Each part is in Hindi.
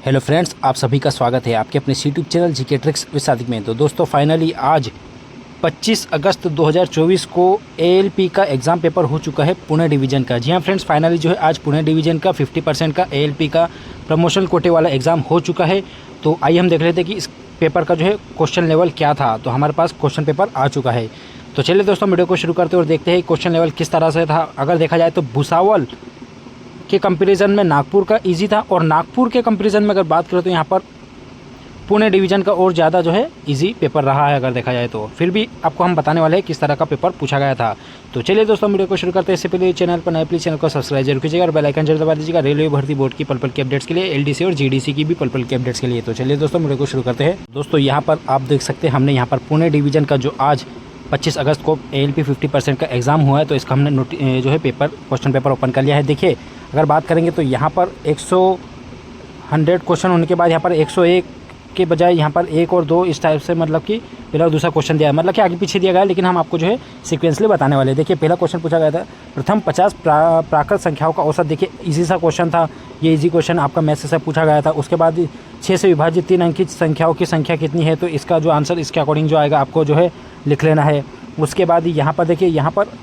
हेलो फ्रेंड्स, आप सभी का स्वागत है आपके अपने YouTube channel GK tricks with Sadiq में। तो दोस्तों फाइनली आज 25 अगस्त 2024 को एएलपी का एग्ज़ाम पेपर हो चुका है पुणे डिवीज़न का। जी हाँ फ्रेंड्स, फाइनली जो है आज पुणे डिवीज़न का 50% का एएलपी का प्रमोशन कोटे वाला एग्ज़ाम हो चुका है। तो आइए हम देख लेते हैं कि इस पेपर का जो है क्वेश्चन लेवल क्या था। तो हमारे पास क्वेश्चन पेपर आ चुका है। तो चलिए दोस्तों वीडियो को शुरू करते हैं और देखते हैं क्वेश्चन लेवल किस तरह से था। अगर देखा जाए तो भुसावल के कंपैरिजन में नागपुर का इजी था, और नागपुर के कंपैरिजन में अगर बात करें तो यहाँ पर पुणे डिवीज़न का और ज़्यादा जो है इजी पेपर रहा है अगर देखा जाए तो। फिर भी आपको हम बताने वाले हैं किस तरह का पेपर पूछा गया था। तो चलिए दोस्तों वीडियो को शुरू करते हैं। इससे पहले चैनल पर नए प्लीज़ चैनल को सब्सक्राइब जरूर कीजिएगा और बेल आइकन जरूर दबा दीजिएगा रेलवे भर्ती बोर्ड की पल की अपडेट्स के लिए, एलडीसी और जीडीसी की भी पल की अपडेट्स के लिए। तो चलिए दोस्तों वीडियो को शुरू करते हैं। दोस्तों यहाँ पर आप देख सकते हैं हमने यहाँ पर पुणे डिवीज़न का जो आज 25 अगस्त को एएलपी 50% का एग्ज़ाम हुआ है, तो इसका हमने जो है क्वेश्चन पेपर ओपन कर लिया है। देखिए अगर बात करेंगे तो यहाँ पर 100 क्वेश्चन होने के बाद यहाँ पर 101 के बजाय यहाँ पर 1 और 2 इस टाइप से मतलब कि पहला और दूसरा क्वेश्चन दिया है, मतलब कि आगे पीछे दिया गया है, लेकिन हम आपको जो है सीक्वेंसली बताने वाले हैं। देखिए पहला क्वेश्चन पूछा गया था प्रथम 50 प्राकृत संख्याओं का औसत। देखिए इजी सा क्वेश्चन था, ये इजी क्वेश्चन आपका मैथ्स से पूछा गया था। उसके बाद 6 से विभाजित 3 अंकी संख्याओं की संख्या कितनी है, तो इसका जो आंसर इसके अकॉर्डिंग जो आएगा आपको जो है लिख लेना है। उसके बाद यहाँ पर देखिए यहाँ पर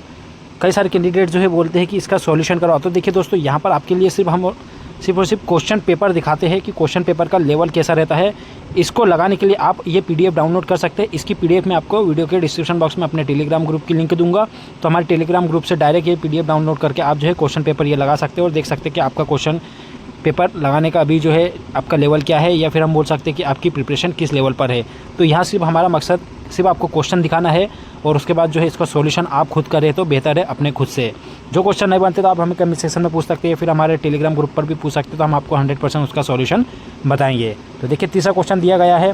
कई सारे कैंडिडेट जो है बोलते हैं कि इसका सॉल्यूशन करो। तो देखिए दोस्तों यहाँ पर आपके लिए सिर्फ और सिर्फ क्वेश्चन पेपर दिखाते हैं कि क्वेश्चन पेपर का लेवल कैसा रहता है। इसको लगाने के लिए आप ये पीडीएफ डाउनलोड कर सकते हैं। इसकी पीडीएफ मैं आपको वीडियो के डिस्क्रिप्शन बॉक्स में अपने टेलीग्राम ग्रुप की लिंक दूंगा। तो हमारे टेलीग्राम ग्रुप से डायरेक्ट ये पीडीएफ डाउनलोड करके आप जो है क्वेश्चन पेपर ये लगा सकते हैं और देख सकते हैं कि आपका क्वेश्चन पेपर लगाने का अभी जो है आपका लेवल क्या है, या फिर हम बोल सकते हैं कि आपकी प्रिपरेशन किस लेवल पर है। तो यहाँ सिर्फ हमारा मकसद सिर्फ आपको क्वेश्चन दिखाना है, और उसके बाद जो है इसका सॉल्यूशन आप खुद करें तो बेहतर है अपने खुद से। जो क्वेश्चन नहीं बनते तो आप हमें कमेंट सेक्शन में पूछ सकते हैं, फिर हमारे टेलीग्राम ग्रुप पर भी पूछ सकते हैं, तो हम आपको 100% उसका सॉल्यूशन बताएंगे। तो देखिए तीसरा क्वेश्चन दिया गया है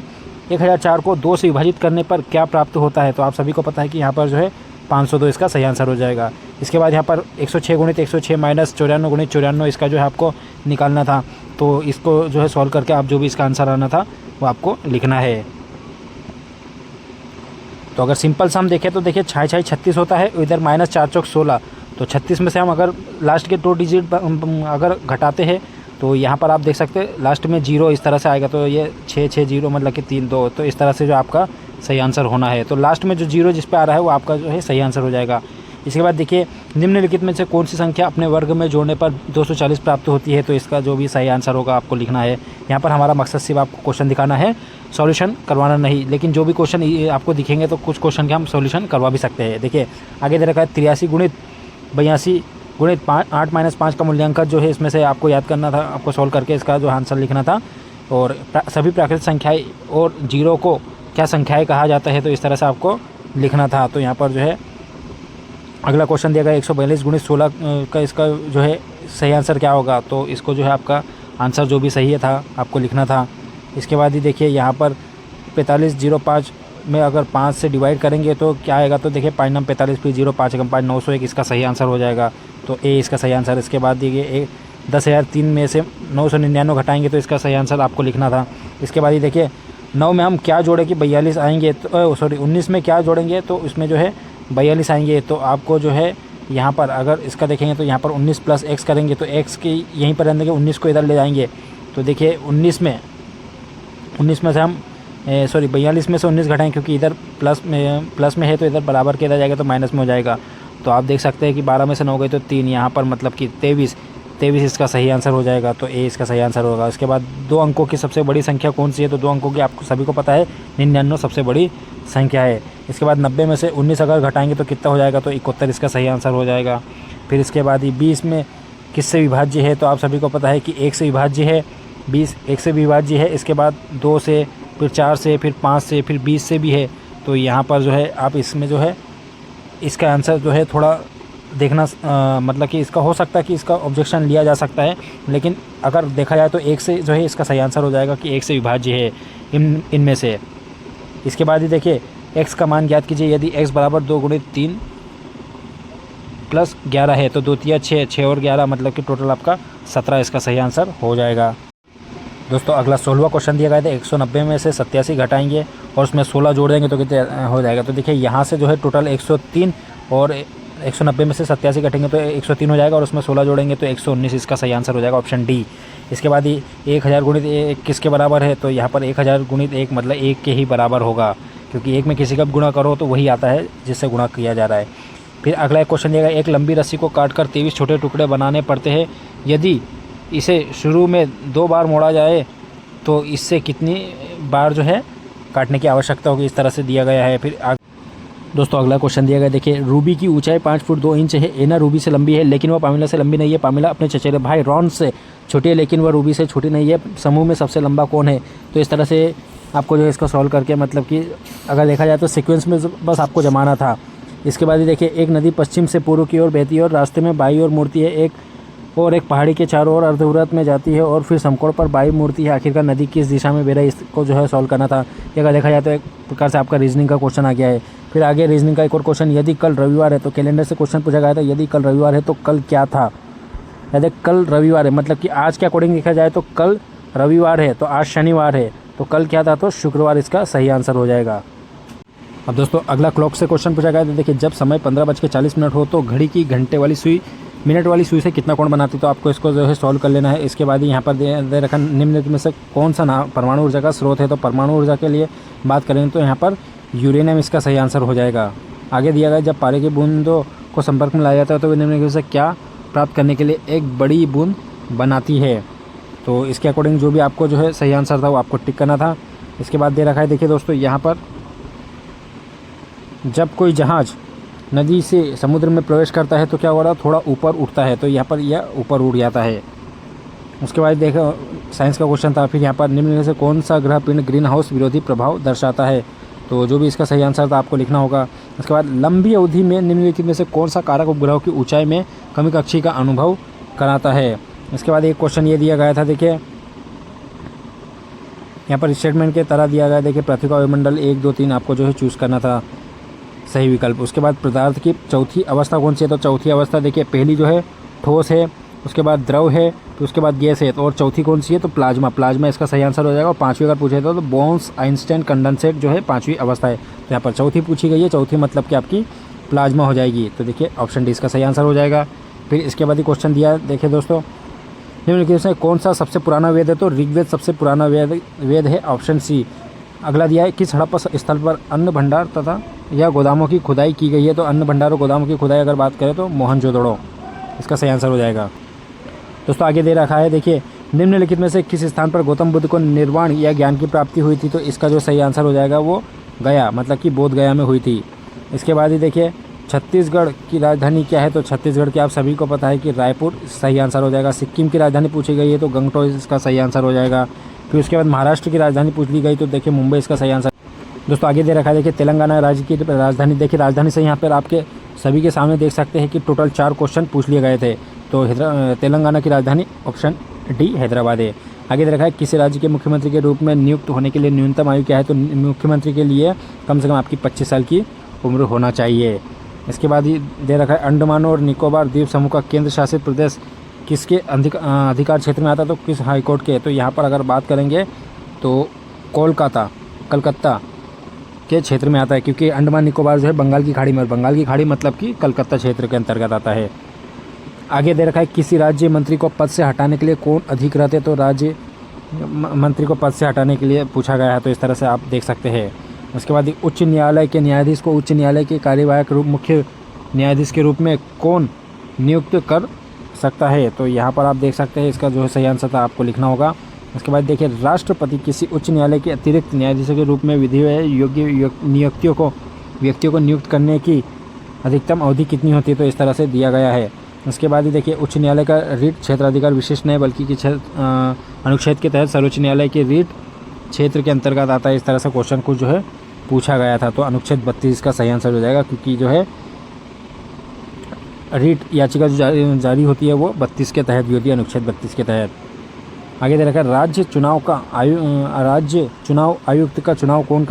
1004 को 2 से विभाजित करने पर क्या प्राप्त होता है। तो आप सभी को पता है कि यहाँ पर जो है 502 इसका सही आंसर हो जाएगा। इसके बाद यहाँ पर 106 गुणित 106 माइनस 94 गुणित 94 इसका जो है आपको निकालना था। तो इसको जो है सॉल्व करके आप जो भी इसका आंसर आना था वो आपको लिखना है। तो अगर सिंपल सम देखें तो देखिए 6 36 होता है, इधर माइनस 4 चौक 16। तो 36 में से हम अगर लास्ट के 2 डिजिट अगर घटाते हैं तो यहाँ पर आप देख सकते हैं लास्ट में 0 इस तरह से आएगा। तो ये 660 मतलब कि 3 2, तो इस तरह से जो आपका सही आंसर होना है। तो लास्ट में जो 0 जिस पे आ रहा है वो आपका जो है सही आंसर हो जाएगा। इसके बाद देखिए निम्नलिखित में से कौन सी संख्या अपने वर्ग में जोड़ने पर 240 प्राप्त होती है। तो इसका जो भी सही आंसर होगा आपको लिखना है। यहाँ पर हमारा मकसद सिर्फ आपको क्वेश्चन दिखाना है, सॉल्यूशन करवाना नहीं। लेकिन जो भी क्वेश्चन आपको दिखेंगे तो कुछ क्वेश्चन के हम सॉल्यूशन करवा भी सकते हैं। देखिए आगे दे रखा है 83 गुणित 82 गुणित 8 माइनस 5 का मूल्यांकन जो है इसमें से आपको याद करना था, आपको सॉल्व करके इसका जो आंसर लिखना था। और सभी प्राकृतिक संख्याएँ और 0 को क्या संख्याएँ कहा जाता है, तो इस तरह से आपको लिखना था। तो यहाँ पर जो है अगला क्वेश्चन दिया गया 142 गुणित 16 का इसका जो है सही आंसर क्या होगा। तो इसको जो है आपका आंसर जो भी सही है था आपको लिखना था। इसके बाद ही देखिए यहाँ पर 4505 में अगर 5 से डिवाइड करेंगे तो क्या आएगा। तो देखिए 5 9 45 फिर 0 5 5 901 इसका सही आंसर हो जाएगा। तो ए इसका सही आंसर। इसके बाद देखिए 10,003 में से 999 घटाएंगे तो इसका सही आंसर आपको लिखना था। इसके बाद ही देखिए 9 में हम क्या जोड़े कि 42 आएंगे, तो 19 में क्या जोड़ेंगे तो इसमें जो है 42 आएंगे। तो आपको जो है यहाँ पर अगर इसका देखेंगे तो यहाँ पर 19 प्लस x करेंगे तो x की यहीं पर रहने के 19 को इधर ले जाएंगे। तो देखिए 19 में से हम 42 में से 19 घटाएंगे, क्योंकि इधर प्लस में है तो इधर बराबर के इधर जाएगा तो माइनस में हो जाएगा। तो आप देख सकते हैं कि 12 में से 9 गए तो 3, यहाँ पर मतलब कि 23 इसका सही आंसर हो जाएगा। तो ए इसका सही आंसर होगा। उसके बाद 2 अंकों की सबसे बड़ी संख्या कौन सी है। तो 2 अंकों की आपको सभी को पता है 99 सबसे बड़ी संख्या है। इसके बाद 90 में से 19 अगर घटाएंगे तो कितना हो जाएगा। तो 71 इसका सही आंसर हो जाएगा। फिर इसके बाद ही 20 में किससे विभाज्य है। तो आप सभी को पता है कि 1 से विभाज्य है। 20 1 से विभाज्य है। इसके बाद 2 से, फिर 4 से, फिर 5 से, फिर 20 से भी है। तो यहाँ पर जो है आप इसमें जो है इसका आंसर जो है थोड़ा देखना, मतलब कि इसका हो सकता है कि इसका ऑब्जेक्शन लिया जा सकता है, लेकिन अगर देखा जाए तो 1 से जो है इसका सही आंसर हो जाएगा कि 1 से विभाज्य है इनमें से। इसके बाद ही देखिए x का मान ज्ञात कीजिए। यदि x बराबर 2 गुणित 3 प्लस 11 है तो 2 तिया 6 और 11 मतलब कि टोटल आपका 17 इसका सही आंसर हो जाएगा। दोस्तों अगला 16वां क्वेश्चन दिया गया था 190 में से 87 घटाएंगे और उसमें 16 जोड़ देंगे तो कितने हो जाएगा। तो देखिए यहाँ से जो है टोटल 103 और 190 में से 87 कटेंगे तो 103 हो जाएगा और उसमें 16 जोड़ेंगे तो 119 इसका सही आंसर हो जाएगा, ऑप्शन डी। इसके बाद ये 1000 गुणित 1 किसके बराबर है, तो यहाँ पर 1000 गुणित 1 मतलब 1 के ही बराबर होगा, क्योंकि 1 में किसी का गुणा करो तो वही आता है जिससे गुणा किया जा रहा है। फिर अगला एक क्वेश्चन दिया, एक लंबी रस्सी को काटकर 23 छोटे टुकड़े बनाने पड़ते हैं, यदि इसे शुरू में 2 बार मोड़ा जाए तो इससे कितनी बार जो है काटने की आवश्यकता होगी, इस तरह से दिया गया है। फिर दोस्तों अगला क्वेश्चन दिया गया, देखिए रूबी की ऊंचाई 5 फुट 2 इंच है। एना रूबी से लंबी है लेकिन वह पामिला से लंबी नहीं है। पामिला अपने चचेरे भाई रॉन से छोटी है लेकिन वह रूबी से छोटी नहीं है। समूह में सबसे लंबा कौन है, तो इस तरह से आपको जो है इसको सॉल्व करके मतलब कि अगर देखा जाए तो सीक्वेंस में बस आपको जमाना था। इसके बाद ही देखिए, एक नदी पश्चिम से पूर्व की ओर बहती है और रास्ते में बाई ओर मुड़ती है, एक पहाड़ी के चारों ओर अर्धवृत्त में जाती है और फिर समकोण पर बाई मुड़ती है। आखिरकार नदी किस दिशा में बह रही है, इसको जो है सॉल्व करना था। ये अगर देखा जाए तो एक प्रकार से आपका रीजनिंग का क्वेश्चन आ गया है। फिर आगे रीजनिंग का एक और क्वेश्चन, यदि कल रविवार है तो कैलेंडर से क्वेश्चन पूछा गया था, यदि कल रविवार है तो कल क्या था। यदि कल रविवार है मतलब कि आज के अकॉर्डिंग देखा जाए तो कल रविवार है तो आज शनिवार है, तो कल क्या था, तो शुक्रवार इसका सही आंसर हो जाएगा। अब दोस्तों अगला क्लॉक से क्वेश्चन पूछा गया, तो देखिए जब समय 15:40 हो तो घड़ी की घंटे वाली सुई मिनट वाली सुई से कितना कोण बनाती, तो आपको इसको जो है सॉल्व कर लेना है। इसके बाद यहाँ पर दे रखा निम्नलिखित में से कौन सा परमाणु ऊर्जा का स्रोत है, तो परमाणु ऊर्जा के लिए बात करें तो यहाँ पर यूरेनियम इसका सही आंसर हो जाएगा। आगे दिया गया, जब पारे की बूंदों को संपर्क में लाया जाता है तो वे निम्नलिखित से क्या प्राप्त करने के लिए एक बड़ी बूंद बनाती है, तो इसके अकॉर्डिंग जो भी आपको जो है सही आंसर था वो आपको टिक करना था। इसके बाद दे रखा है, देखिए दोस्तों यहाँ पर जब कोई जहाज़ नदी से समुद्र में प्रवेश करता है तो क्या हो रहा है, थोड़ा ऊपर उठता है, तो यहाँ पर यह ऊपर उठ जाता है। उसके बाद देखो साइंस का क्वेश्चन था, फिर यहाँ पर निम्नलिखित से कौन सा ग्रह पिंड ग्रीन हाउस विरोधी प्रभाव दर्शाता है, तो जो भी इसका सही आंसर था आपको लिखना होगा। उसके बाद लंबी अवधि में निम्नलिखित में से कौन सा कारक उपग्रह की ऊंचाई में कमी कक्षी का अनुभव कराता है। इसके बाद एक क्वेश्चन ये दिया गया था, देखिए यहाँ पर स्टेटमेंट के तरह दिया गया, देखिए पृथ्वी का वायुमंडल 1 2 3 आपको जो है चूज़ करना था सही विकल्प। उसके बाद पदार्थ की चौथी अवस्था कौन सी है, तो चौथी अवस्था देखिए पहली जो है ठोस है, उसके बाद द्रव है, फिर उसके बाद गैस है, और चौथी कौन सी है, तो प्लाज्मा। प्लाज्मा इसका सही आंसर हो जाएगा। और पांचवी अगर पूछे तो बोन्स आइंस्टाइन कंडेंसेट जो है पांचवी अवस्था है, तो यहाँ पर चौथी पूछी गई है, चौथी मतलब कि आपकी प्लाज्मा हो जाएगी, तो देखिए ऑप्शन डी इसका सही आंसर हो जाएगा। फिर इसके बाद ही क्वेश्चन दिया, देखिए दोस्तों निम्नलिखित में कौन सा सबसे पुराना वेद है, तो ऋग्वेद सबसे पुराना वेद है, ऑप्शन सी। अगला दिया है, किस हड़प्पा स्थल पर अन्न भंडार तथा या गोदामों की खुदाई की गई है, तो अन्न भंडार और गोदामों की खुदाई अगर बात करें तो मोहनजोदड़ो इसका सही आंसर हो जाएगा। दोस्तों आगे दे रखा है, देखिए निम्नलिखित में से किस स्थान पर गौतम बुद्ध को निर्वाण या ज्ञान की प्राप्ति हुई थी, तो इसका जो सही आंसर हो जाएगा वो गया, मतलब कि बोध गया में हुई थी। इसके बाद ही देखिए छत्तीसगढ़ की राजधानी क्या है, तो छत्तीसगढ़ की आप सभी को पता है कि रायपुर सही आंसर हो जाएगा। सिक्किम की राजधानी पूछी गई है तो गंगटोक इसका सही आंसर हो जाएगा। फिर उसके बाद महाराष्ट्र की राजधानी पूछ ली गई तो देखिए मुंबई इसका सही आंसर। दोस्तों आगे दे रखा है, देखिए तेलंगाना राज्य की राजधानी, देखिए राजधानी से यहाँ पर आपके सभी के सामने देख सकते हैं कि टोटल 4 क्वेश्चन पूछ लिए गए थे, तो तेलंगाना की राजधानी ऑप्शन डी हैदराबाद है। आगे दे रखा है, किसी राज्य के मुख्यमंत्री के रूप में नियुक्त होने के लिए न्यूनतम आयु क्या है, तो मुख्यमंत्री के लिए कम से कम आपकी 25 साल की उम्र होना चाहिए। इसके बाद ही दे रखा है, अंडमान और निकोबार द्वीप समूह का केंद्र शासित प्रदेश किसके अधिकार क्षेत्र में आता है, तो किस हाईकोर्ट के, तो यहाँ पर अगर बात करेंगे तो कलकत्ता के क्षेत्र में आता है, क्योंकि अंडमान निकोबार जो है बंगाल की खाड़ी में, और बंगाल की खाड़ी मतलब कि कलकत्ता क्षेत्र के अंतर्गत आता है। आगे दे रखा है, किसी राज्य मंत्री को पद से हटाने के लिए कौन अधिकृत है, तो राज्य मंत्री को पद से हटाने के लिए पूछा गया है, तो इस तरह से आप देख सकते हैं। उसके बाद उच्च न्यायालय के न्यायाधीश को उच्च न्यायालय के कार्यवाहक मुख्य न्यायाधीश के रूप में कौन नियुक्त कर सकता है, तो यहाँ पर आप देख सकते हैं इसका जो है सही आंसर था आपको लिखना होगा। उसके बाद देखिए, राष्ट्रपति किसी उच्च न्यायालय के अतिरिक्त न्यायाधीश के रूप में विधि योग्य व्यक्तियों को नियुक्त करने की अधिकतम अवधि कितनी होती है, तो इस तरह से दिया गया है। उसके बाद ही देखिए, उच्च न्यायालय का रीट क्षेत्राधिकार विशिष्ट नहीं बल्कि कि अनुच्छेद के तहत सर्वोच्च न्यायालय के रीट क्षेत्र के अंतर्गत आता है, इस तरह से क्वेश्चन को जो है पूछा गया था, तो अनुच्छेद 32 का सही आंसर हो जाएगा, क्योंकि जो है रीट याचिका जो जारी होती है वो 32 के तहत भी होती है, अनुच्छेद 32 के तहत। आगे दे रखा है, राज्य चुनाव आयुक्त का चुनाव कौन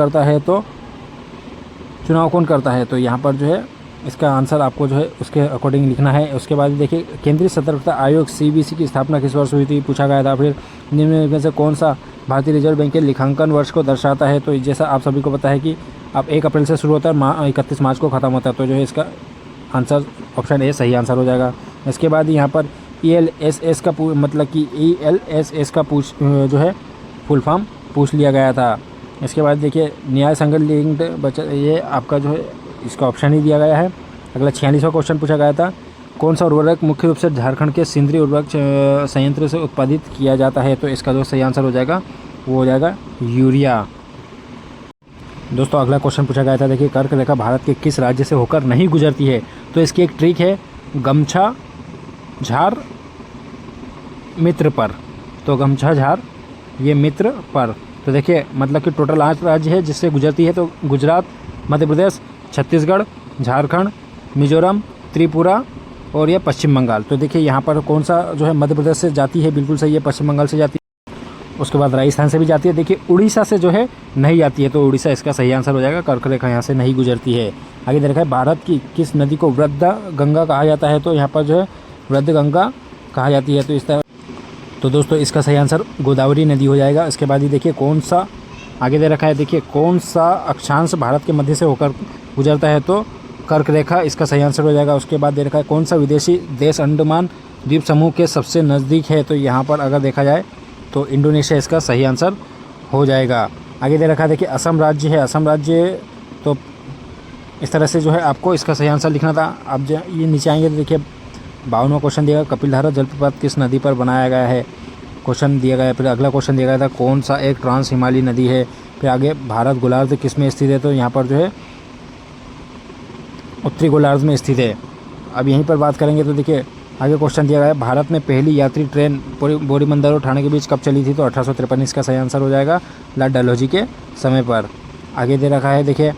करता है, तो यहाँ पर जो है इसका आंसर आपको जो है उसके अकॉर्डिंग लिखना है। उसके बाद देखिए, केंद्रीय सतर्कता आयोग CBC की स्थापना किस वर्ष हुई थी, पूछा गया था। फिर निम्न में से कौन सा भारतीय रिजर्व बैंक के लेखांकन वर्ष को दर्शाता है, तो जैसा आप सभी को पता है कि अब 1 अप्रैल से शुरू होता है, 31 मार्च को ख़त्म होता है, तो जो है इसका आंसर ऑप्शन ए सही आंसर हो जाएगा। इसके बाद यहाँ पर ELSS का मतलब कि ELSS का जो है फुल फॉर्म पूछ लिया गया था। इसके बाद देखिए न्याय संगत लिंक्ड बचत, ये आपका जो है इसका ऑप्शन ही दिया गया है। अगला 46वां क्वेश्चन पूछा गया था, कौन सा उर्वरक मुख्य रूप से झारखंड के सिंदरी उर्वरक संयंत्र से उत्पादित किया जाता है? तो इसका जो सही आंसर हो जाएगा वो हो जाएगा यूरिया। दोस्तों अगला क्वेश्चन पूछा गया था, देखिए कर्क रेखा भारत के किस राज्य से होकर नहीं गुजरती है? तो इसकी एक ट्रिक है, गमछा झार मित्र पर। तो गमछा झार ये मित्र पर। तो देखिए मतलब कि टोटल 8 राज्य है जिससे गुजरती है। तो गुजरात, मध्य प्रदेश, छत्तीसगढ़, झारखंड, मिजोरम, त्रिपुरा और ये पश्चिम बंगाल। तो देखिए यहाँ पर कौन सा जो है मध्य प्रदेश से जाती है, बिल्कुल सही है, पश्चिम बंगाल से जाती है। उसके बाद राजस्थान से भी जाती है। देखिए उड़ीसा से जो है नहीं आती है, तो उड़ीसा इसका सही आंसर हो जाएगा। कर्क रेखा यहाँ से नहीं गुजरती है। आगे देखा है, भारत की किस नदी को वृद्ध गंगा कहा जाता है? तो यहाँ पर जो है वृद्ध गंगा कहा जाती है। तो इस तरह तो दोस्तों इसका सही आंसर गोदावरी नदी हो जाएगा। इसके बाद ही देखिए कौन सा आगे दे रखा है, देखिए कौन सा अक्षांश भारत के मध्य से होकर गुजरता है? तो कर्क रेखा इसका सही आंसर हो जाएगा। उसके बाद दे रखा है, कौन सा विदेशी देश अंडमान द्वीप समूह के सबसे नज़दीक है? तो यहाँ पर अगर देखा जाए तो इंडोनेशिया इसका सही आंसर हो जाएगा। आगे दे रखा है, देखिए असम राज्य है। असम राज्य तो इस तरह से जो है आपको इसका सही आंसर लिखना था। अब ये नीचे आएंगे तो देखिए 52वां क्वेश्चन दिया गया, कपिलधारा जलप्रपात किस नदी पर बनाया गया है? क्वेश्चन दिया गया है। फिर अगला क्वेश्चन दिया गया था, कौन सा एक ट्रांस हिमालयी नदी है? फिर आगे भारत गोलार्ध किस में स्थित है? तो यहाँ पर जो है उत्तरी गोलार्ध में स्थित है। अब यहीं पर बात करेंगे तो देखिए आगे क्वेश्चन दिया गया है, भारत में पहली यात्री ट्रेन बोरीबंदर और ठाणे के बीच कब चली थी? तो 1853 इसका सही आंसर हो जाएगा, लॉर्ड डलहौजी के समय पर। आगे दे रखा है, देखिए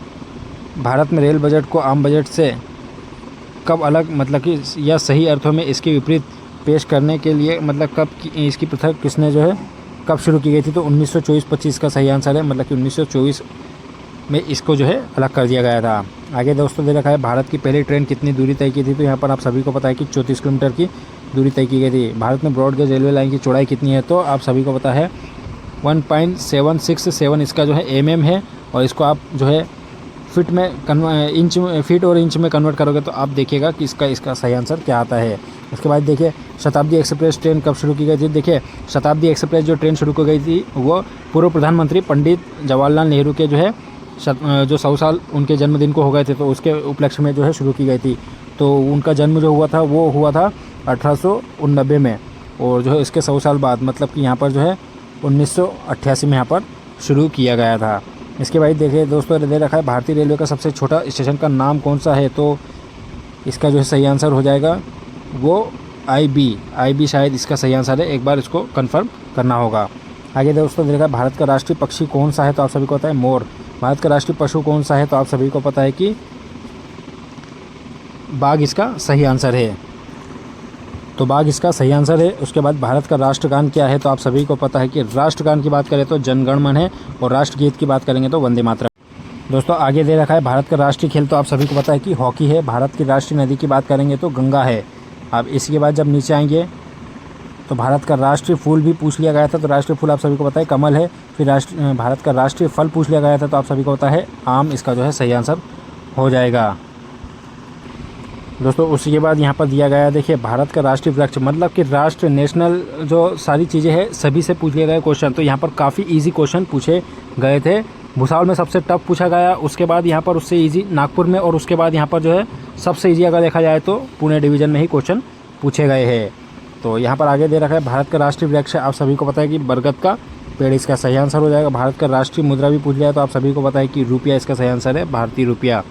भारत में रेल बजट को आम बजट से कब अलग मतलब कि या सही अर्थों में इसके विपरीत पेश करने के लिए मतलब कब इसकी प्रथा किसने जो है कब शुरू की गई थी? तो 1924-25 का सही आंसर है, मतलब कि 1924 में इसको जो है अलग कर दिया गया था। आगे दोस्तों दे रखा है, भारत की पहली ट्रेन कितनी दूरी तय की थी? तो यहाँ पर आप सभी को पता है कि 34 किलोमीटर की दूरी तय की गई थी। भारत में ब्रॉडगेज रेलवे लाइन की चौड़ाई कितनी है? तो आप सभी को पता है 1.767 इसका जो है mm है। और इसको आप जो है फीट और इंच में कन्वर्ट करोगे तो आप देखिएगा कि इसका सही आंसर क्या आता है। उसके बाद देखिए शताब्दी एक्सप्रेस ट्रेन कब शुरू की गई थी? देखिए शताब्दी एक्सप्रेस जो ट्रेन शुरू की गई थी वो पूर्व प्रधानमंत्री पंडित जवाहरलाल नेहरू के जो है जो 100 साल उनके जन्मदिन को हो गए थे, तो उसके उपलक्ष्य में जो है शुरू की गई थी। तो उनका जन्म जो हुआ था वो हुआ था 1889 में, और जो है इसके 100 साल बाद मतलब कि यहाँ पर जो है 1988 में यहाँ पर शुरू किया गया था। इसके बाद देखिए दोस्तों दे रखा है, भारतीय रेलवे का सबसे छोटा स्टेशन का नाम कौन सा है? तो इसका जो है सही आंसर हो जाएगा वो IB शायद इसका सही आंसर है, एक बार इसको कंफर्म करना होगा। आगे दोस्तों दे रखा है, भारत का राष्ट्रीय पक्षी कौन सा है? तो आप सभी को पता है मोर। भारत का राष्ट्रीय पशु कौन सा है? तो आप सभी को पता है कि बाघ इसका सही आंसर है। तो बाघ इसका सही आंसर है। उसके बाद भारत का राष्ट्रगान क्या है? तो आप सभी को पता है कि राष्ट्रगान की बात करें तो जन गण मन है, और राष्ट्रगीत की बात करेंगे तो वंदे मातरम। दोस्तों आगे दे रखा है, भारत का राष्ट्रीय खेल तो आप सभी को पता है कि हॉकी है। भारत की राष्ट्रीय नदी की बात करेंगे तो गंगा है। अब इसके बाद जब नीचे आएंगे तो भारत का राष्ट्रीय फूल भी पूछ लिया गया था। तो राष्ट्रीय फूल आप सभी को पता है कमल है। फिर भारत का राष्ट्रीय फल पूछ लिया गया था, तो आप सभी को पता है आम इसका जो है सही आंसर हो जाएगा। दोस्तों उसी के बाद यहाँ पर दिया गया है, देखिए भारत का राष्ट्रीय वृक्ष मतलब कि राष्ट्र नेशनल जो सारी चीज़ें हैं सभी से पूछ लिया गया क्वेश्चन। तो यहाँ पर काफ़ी इजी क्वेश्चन पूछे गए थे। भूसावल में सबसे टफ पूछा गया, उसके बाद यहाँ पर उससे इजी नागपुर में, और उसके बाद यहाँ पर जो है सबसे इजी अगर देखा जाए तो पुणे डिवीज़न में ही क्वेश्चन पूछे गए हैं। तो यहाँ पर आगे दे रखा है, भारत का राष्ट्रीय वृक्ष आप सभी को पता है कि बरगद का पेड़ इसका सही आंसर हो जाएगा। भारत का राष्ट्रीय मुद्रा भी पूछ लिया है, तो आप सभी को पता है कि रुपया इसका सही आंसर है, भारतीय रुपया।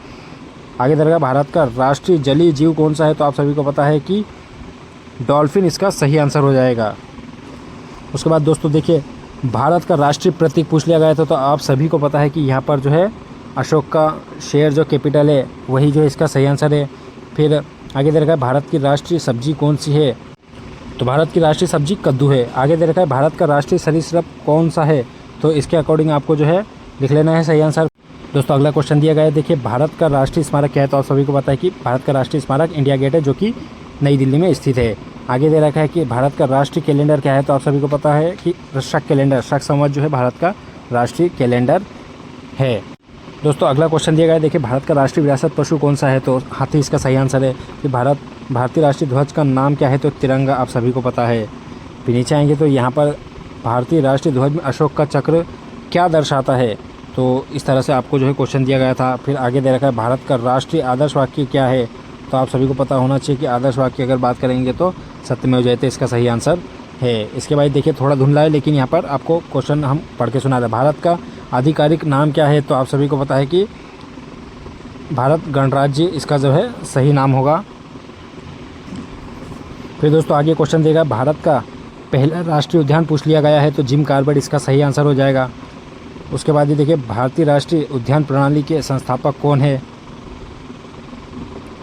आगे दे रखा है, भारत का राष्ट्रीय जलीय जीव कौन सा है? तो आप सभी को पता है कि डॉल्फिन इसका सही आंसर हो जाएगा। उसके बाद दोस्तों देखिए भारत का राष्ट्रीय प्रतीक पूछ लिया गया था, तो आप सभी को पता है कि यहाँ पर जो है अशोक का शेर जो कैपिटल है वही जो है इसका सही आंसर है। फिर आगे दे रखा है, भारत की राष्ट्रीय सब्जी कौन सी है? तो भारत की राष्ट्रीय सब्जी कद्दू है। आगे दे रखा है, भारत का राष्ट्रीय सरीसृप कौन सा है? तो इसके अकॉर्डिंग आपको जो है लिख लेना है सही आंसर। दोस्तों अगला क्वेश्चन दिया गया है, देखिए भारत का राष्ट्रीय स्मारक क्या है? तो आप सभी को पता है कि भारत का राष्ट्रीय स्मारक इंडिया गेट है, जो कि नई दिल्ली में स्थित है। आगे दे रखा है कि भारत का राष्ट्रीय कैलेंडर क्या है? तो आप सभी को पता है कि शक कैलेंडर, शक संवत जो है भारत का राष्ट्रीय कैलेंडर है। दोस्तों अगला क्वेश्चन दिया गया है, देखिए भारत का राष्ट्रीय विरासत पशु कौन सा है, तो हाथी इसका सही आंसर है। कि भारतीय राष्ट्रीय ध्वज का नाम क्या है, तो तिरंगा, आप सभी को पता है। फिर नीचे आएंगे तो यहाँ पर भारतीय राष्ट्रीय ध्वज में अशोक का चक्र क्या दर्शाता है, तो इस तरह से आपको जो है क्वेश्चन दिया गया था। फिर आगे दे रखा है भारत का राष्ट्रीय आदर्श वाक्य क्या है, तो आप सभी को पता होना चाहिए कि आदर्श वाक्य अगर बात करेंगे तो सत्यमेव जयते इसका सही आंसर है। इसके बाद देखिए थोड़ा धुंधला है, लेकिन यहाँ पर आपको क्वेश्चन हम पढ़ के सुना रहे हैं। भारत का आधिकारिक नाम क्या है, तो आप सभी को पता है कि भारत गणराज्य इसका जो है सही नाम होगा। फिर दोस्तों आगे क्वेश्चन देगा भारत का पहला राष्ट्रीय उद्यान पूछ लिया गया है, तो जिम कॉर्बेट इसका सही आंसर हो जाएगा। उसके बाद ये देखिए भारतीय राष्ट्रीय उद्यान प्रणाली के संस्थापक कौन है,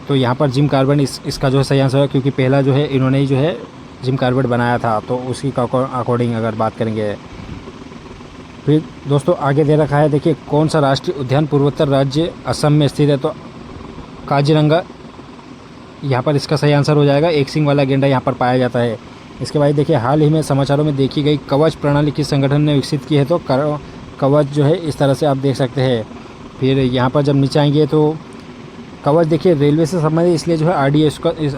तो यहाँ पर जिम कॉर्बेट इसका जो है सही आंसर है, क्योंकि पहला जो है इन्होंने ही जो है जिम कॉर्बेट बनाया था, तो उसी का अकॉर्डिंग अगर बात करेंगे। फिर दोस्तों आगे दे रखा है, देखिए कौन सा राष्ट्रीय उद्यान पूर्वोत्तर राज्य असम में स्थित है, तो काजीरंगा यहाँ पर इसका सही आंसर हो जाएगा। एक सींग वाला गेंडा यहाँ पर पाया जाता है। इसके बाद देखिए हाल ही में समाचारों में देखी गई कवच प्रणाली किस संगठन ने विकसित की है, तो कवच जो है इस तरह से आप देख सकते हैं। फिर यहाँ पर जब नीचे आएंगे तो कवच देखिए रेलवे से संबंधित, इसलिए जो है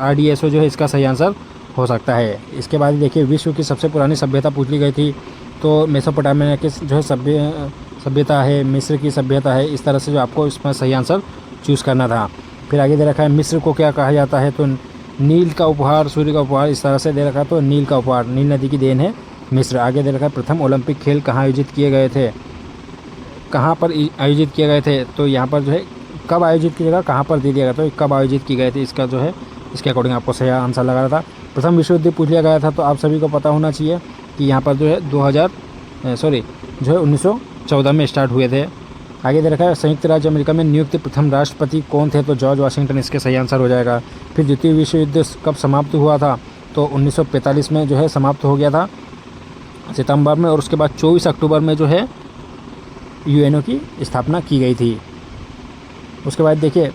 RDSO जो है इसका सही आंसर हो सकता है। इसके बाद देखिए विश्व की सबसे पुरानी सभ्यता पूछ ली गई थी, तो मेसोपोटामिया की जो है सभ्यता है, मिस्र की सभ्यता है, इस तरह से जो आपको इसमें सही आंसर चूज़ करना था। फिर आगे दे रखा है मिस्र को क्या कहा जाता है, तो नील का उपहार, सूर्य का उपहार, इस तरह से दे रखा है, तो नील का उपहार, नील नदी की देन है मिस्र। आगे दे रखा है प्रथम ओलंपिक खेल कहाँ आयोजित किए गए थे, कहाँ पर आयोजित किए गए थे, तो यहाँ पर जो है कब आयोजित किया गया, कहाँ पर दे दिया गया, तो कब आयोजित किए गए थे, इसका जो है इसके अकॉर्डिंग आपको सही आंसर लगाना था। प्रथम विश्व युद्ध पूछ लिया गया था, तो आप सभी को पता होना चाहिए कि यहाँ पर जो है 1914 में स्टार्ट हुए थे। आगे दे रखा है संयुक्त राज्य अमेरिका में नियुक्त प्रथम राष्ट्रपति कौन थे, तो जॉर्ज वाशिंगटन इसके सही आंसर हो जाएगा। फिर द्वितीय विश्व युद्ध कब समाप्त हुआ था, तो 1945 में जो है समाप्त हो गया था सितंबर में, और उसके बाद 24 अक्टूबर में जो है UNO की स्थापना की गई थी। उसके बाद देखिए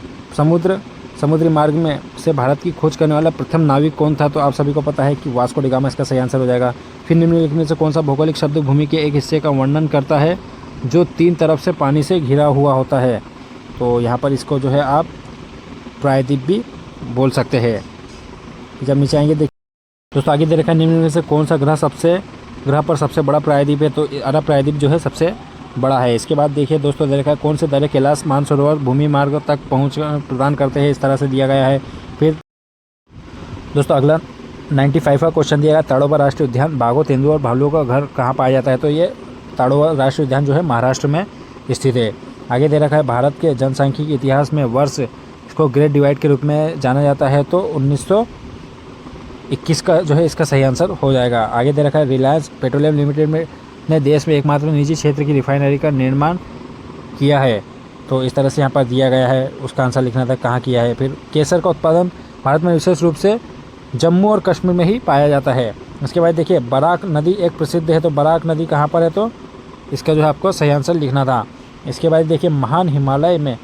समुद्री मार्ग में से भारत की खोज करने वाला प्रथम नाविक कौन था, तो आप सभी को पता है कि वास्को डी गामा इसका सही आंसर हो जाएगा। फिर निम्नलिखित में से कौन सा भौगोलिक शब्द भूमि के एक हिस्से का वर्णन करता है जो 3 तरफ से पानी से घिरा हुआ होता है, तो यहाँ पर इसको जो है आप प्रायद्वीप भी बोल सकते हैं। जब नीचे आएंगे देखिए दोस्तों आगे दे रखा है निम्न में से कौन सा ग्रह पर सबसे बड़ा प्रायद्वीप है, तो अरब प्रायद्वीप जो है सबसे बड़ा है। इसके बाद देखिए दोस्तों दे रखा है कौन से दर्रे कैलाश मानसरोवर भूमि मार्ग तक पहुँच प्रदान करते हैं, इस तरह से दिया गया है। फिर दोस्तों अगला 95वां क्वेश्चन दिया गया ताड़ोबा राष्ट्रीय उद्यान बाघों, तेंदुआ और भालुओं का घर कहाँ पाया जाता है, तो ये ताड़ोबा राष्ट्रीय उद्यान जो है महाराष्ट्र में स्थित है। आगे दे रखा है भारत के जनसांख्यिकी इतिहास में वर्ष इसको ग्रेट डिवाइड के रूप में जाना जाता है, तो 1921 का जो है इसका सही आंसर हो जाएगा। आगे दे रखा है रिलायंस पेट्रोलियम लिमिटेड ने देश में एकमात्र निजी क्षेत्र की रिफाइनरी का निर्माण किया है, तो इस तरह से यहाँ पर दिया गया है, उसका आंसर लिखना था कहाँ किया है। फिर केसर का उत्पादन भारत में विशेष रूप से जम्मू और कश्मीर में ही पाया जाता है। इसके बाद देखिए बराक नदी एक प्रसिद्ध है, तो बराक नदी कहाँ पर है, तो इसका जो है आपको सही आंसर लिखना था। इसके बाद देखिए महान हिमालय में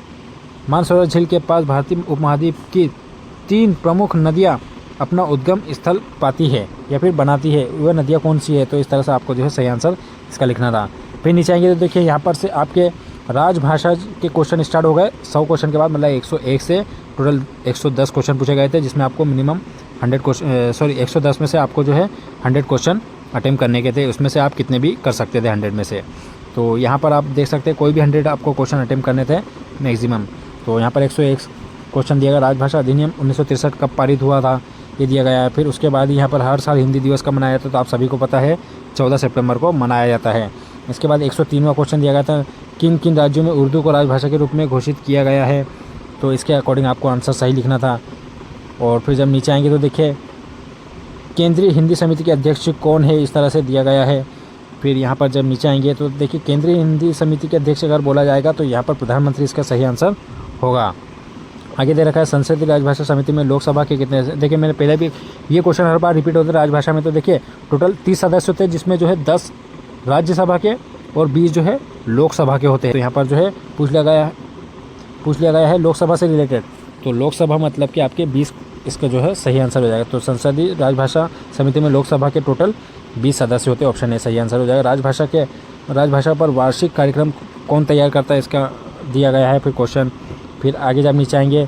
मानसरोवर झील के पास भारतीय उपमहाद्वीप की 3 प्रमुख नदियाँ अपना उद्गम स्थल पाती है या फिर बनाती है, वह नदियाँ कौन सी है, तो इस तरह से आपको जो है सही आंसर इसका लिखना था। फिर नीचे आएंगे तो देखिए यहाँ पर से आपके राजभाषा के क्वेश्चन स्टार्ट हो गए। 100 क्वेश्चन के बाद मतलब 101 से टोटल 110 क्वेश्चन पूछे गए थे, जिसमें आपको मिनिमम 110 में से आपको जो है 100 क्वेश्चन अटेम्प्ट करने के थे, उसमें से आप कितने भी कर सकते थे 100 में से। तो यहाँ पर आप देख सकते हैं कोई भी 100 आपको क्वेश्चन अटेम्प्ट करने थे मैक्सिमम। तो यहाँ पर 101 क्वेश्चन दिया गया। राजभाषा अधिनियम 1963 कब पारित हुआ था, ये दिया गया है। फिर उसके बाद यहाँ पर हर साल हिंदी दिवस कब मनाया जाता है, तो आप सभी को पता है 14 सितंबर को मनाया जाता है। इसके बाद 103वां क्वेश्चन दिया गया था किन किन राज्यों में उर्दू को राजभाषा के रूप में घोषित किया गया है, तो इसके अकॉर्डिंग आपको आंसर सही लिखना था। और फिर जब नीचे आएंगे तो देखिए केंद्रीय हिंदी समिति के अध्यक्ष कौन है, इस तरह से दिया गया है। फिर यहाँ पर जब नीचे आएंगे तो देखिए केंद्रीय हिंदी समिति के अध्यक्ष अगर बोला जाएगा तो यहाँ पर प्रधानमंत्री इसका सही आंसर होगा। आगे दे रखा है संसदीय राजभाषा समिति में लोकसभा के कितने, देखिए मैंने पहले भी ये क्वेश्चन हर बार रिपीट होता है राजभाषा में, तो देखिए टोटल 30 सदस्य होते हैं, जिसमें जो है 10 राज्यसभा के और 20 जो है लोकसभा के होते हैं। तो यहाँ पर जो है पूछ लिया गया है लोकसभा से रिलेटेड, तो लोकसभा मतलब कि आपके 20 इसका जो है सही आंसर हो जाएगा। तो संसदीय राजभाषा समिति में लोकसभा के टोटल 20 सदस्य होते हैं, ऑप्शन ए सही आंसर हो जाएगा। राजभाषा पर वार्षिक कार्यक्रम कौन तैयार करता है, इसका दिया गया है फिर क्वेश्चन। फिर आगे जब नीचे आएंगे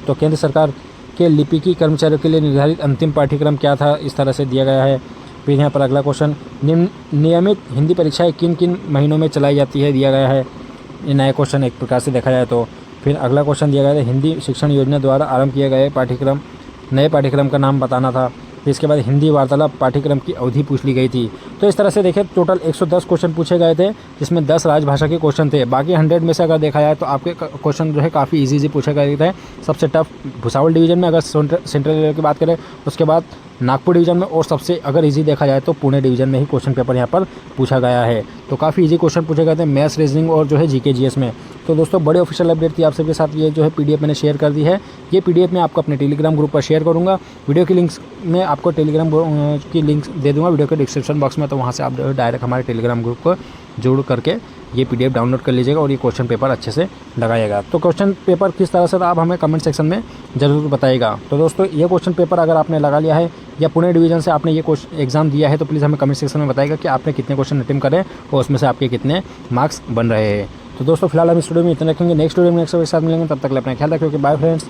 तो केंद्र सरकार के लिपिकी कर्मचारियों के लिए निर्धारित अंतिम पाठ्यक्रम क्या था, इस तरह से दिया गया है। फिर यहाँ पर अगला क्वेश्चन, नियमित हिंदी परीक्षाएं किन किन महीनों में चलाई जाती है, दिया गया है। ये नया क्वेश्चन एक प्रकार से देखा जाए तो। फिर अगला क्वेश्चन दिया गया है, हिंदी शिक्षण योजना द्वारा आरंभ किए गए पाठ्यक्रम, नए पाठ्यक्रम का नाम बताना था। फिर इसके बाद हिंदी वार्तालाप पाठ्यक्रम की अवधि पूछ ली गई थी। तो इस तरह से देखिए टोटल 110 क्वेश्चन पूछे गए थे, जिसमें 10 राजभाषा के क्वेश्चन थे। बाकी 100 में से अगर देखा जाए तो आपके क्वेश्चन जो है काफ़ी इजी पूछे गए थे। सबसे टफ भुसावल डिवीजन में अगर सेंट्रल लेवल की बात करें, उसके बाद नागपुर डिवीजन में, और सबसे अगर इजी देखा जाए तो पुणे डिवीजन में ही क्वेश्चन पेपर यहाँ पर पूछा गया है। तो काफ़ी इजी क्वेश्चन पूछे गए थे मैथ्स, रीजनिंग और जो है जीके जीएस में। तो दोस्तों बड़ी ऑफिशियल अपडेट थी आप सबके साथ, ये जो है पीडीएफ मैंने शेयर कर दी है। ये पीडीएफ मैं आपको अपने टेलीग्राम ग्रुप पर शेयर करूँगा। वीडियो की लिंक्स में आपको टेलीग्राम की लिंक्स दे दूँगा वीडियो के डिस्क्रिप्शन बॉक्स में, तो वहाँ से आप डायरेक्ट हमारे टेलीग्राम ग्रुप को जोड़ करके ये पीडीएफ डाउनलोड कर लीजिएगा और ये क्वेश्चन पेपर अच्छे से लगाइएगा। तो क्वेश्चन पेपर किस तरह से था आप हमें कमेंट सेक्शन में ज़रूर बताइएगा। तो दोस्तों ये क्वेश्चन पेपर अगर आपने लगा लिया है या पुणे डिवीजन से आपने ये एग्जाम दिया है तो प्लीज़ हमें कमेंट सेक्शन में बताइएगा कि आपने कितने क्वेश्चन अटेम्प्ट करे और उसमें से आपके कितने मार्क्स बन रहे हैं। तो दोस्तों फिलहाल हम इस वीडियो में इतना रखेंगे, नेक्स्ट वीडियो में नेक्स्ट के साथ मिलेंगे, तब तक अपना ख्याल रखिए। Bye friends.